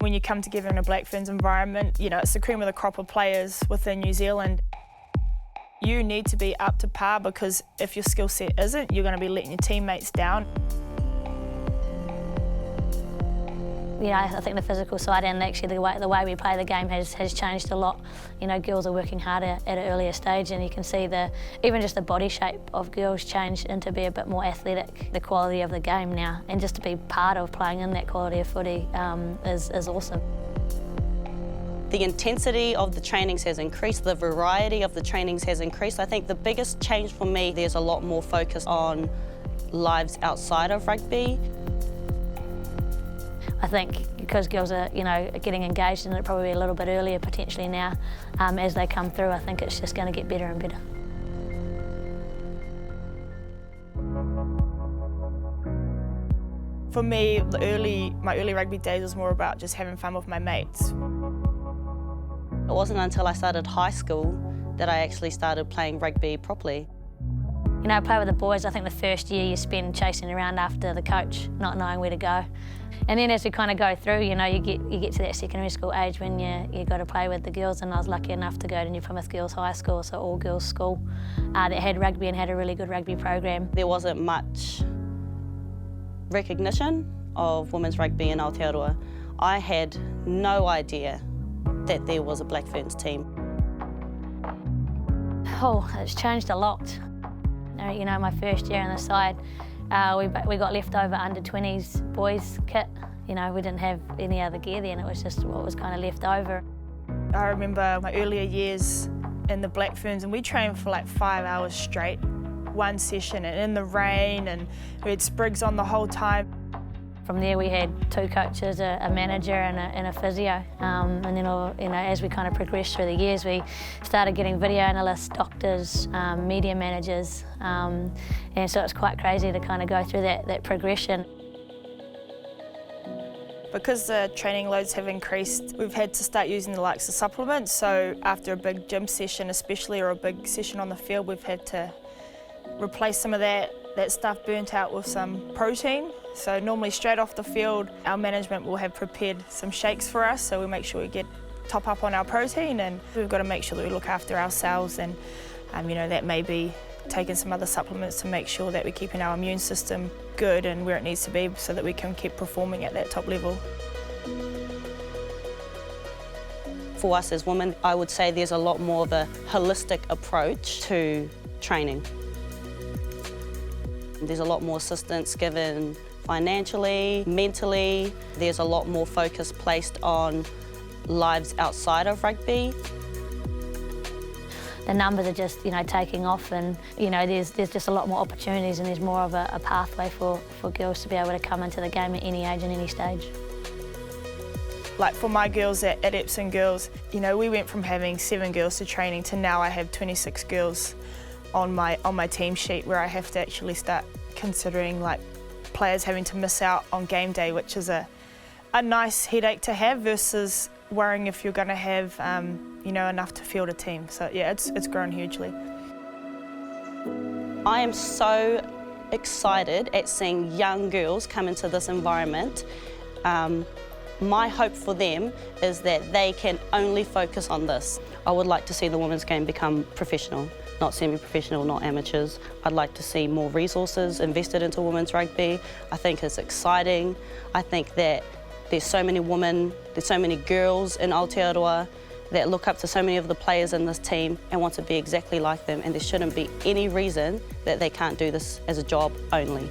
When you come together in a Black Ferns environment, you know, it's the cream of the crop of players within New Zealand. You need to be up to par, because if your skill set isn't, you're going to be letting your teammates down. You know, I think the physical side and actually the way we play the game has changed a lot. You know, girls are working harder at an earlier stage, and you can see even just the body shape of girls change into be a bit more athletic. The quality of the game now, and just to be part of playing in that quality of footy is awesome. The intensity of the trainings has increased, the variety of the trainings has increased. I think the biggest change for me, there's a lot more focus on lives outside of rugby. I think because girls are, you know, getting engaged in it probably a little bit earlier potentially now, as they come through, I think it's just going to get better and better. For me, my early rugby days was more about just having fun with my mates. It wasn't until I started high school that I actually started playing rugby properly. You know, I play with the boys. I think the first year you spend chasing around after the coach, not knowing where to go. And then as we kind of go through, you know, you get to that secondary school age when you got to play with the girls, and I was lucky enough to go to New Plymouth Girls High School, so all girls school, that had rugby and had a really good rugby program. There wasn't much recognition of women's rugby in Aotearoa. I had no idea that there was a Black Ferns team. Oh, it's changed a lot. You know, my first year on the side, we got leftover under-20s boys kit. You know, we didn't have any other gear then, it was just what was kind of left over. I remember my earlier years in the Black Ferns, and we trained for like 5 hours straight, one session, and in the rain, and we had sprigs on the whole time. From there we had 2 coaches, a manager and a physio, and then, you know, as we kind of progressed through the years, we started getting video analysts, doctors, media managers, and so it's quite crazy to kind of go through that progression. Because the training loads have increased, we've had to start using the likes of supplements, so after a big gym session especially, or a big session on the field, we've had to replace some of that stuff burnt out with some protein. So normally straight off the field, our management will have prepared some shakes for us, so we make sure we top up on our protein, and we've got to make sure that we look after ourselves, and you know, that may be taking some other supplements to make sure that we're keeping our immune system good and where it needs to be so that we can keep performing at that top level. For us as women, I would say there's a lot more of a holistic approach to training. There's a lot more assistance given financially, mentally. There's a lot more focus placed on lives outside of rugby. The numbers are just, you know, taking off, and, you know, there's just a lot more opportunities, and there's more of a pathway for girls to be able to come into the game at any age and any stage. Like for my girls at Epsom Girls, you know, we went from having 7 girls to training to now I have 26 girls on my team sheet, where I have to actually start considering like players having to miss out on game day, which is a nice headache to have, versus worrying if you're going to have you know, enough to field a team. So yeah, it's grown hugely. I am so excited at seeing young girls come into this environment. My hope for them is that they can only focus on this. I would like to see the women's game become professional, not semi-professional, not amateurs. I'd like to see more resources invested into women's rugby. I think it's exciting. I think that there's so many women, there's so many girls in Aotearoa that look up to so many of the players in this team and want to be exactly like them, and there shouldn't be any reason that they can't do this as a job only.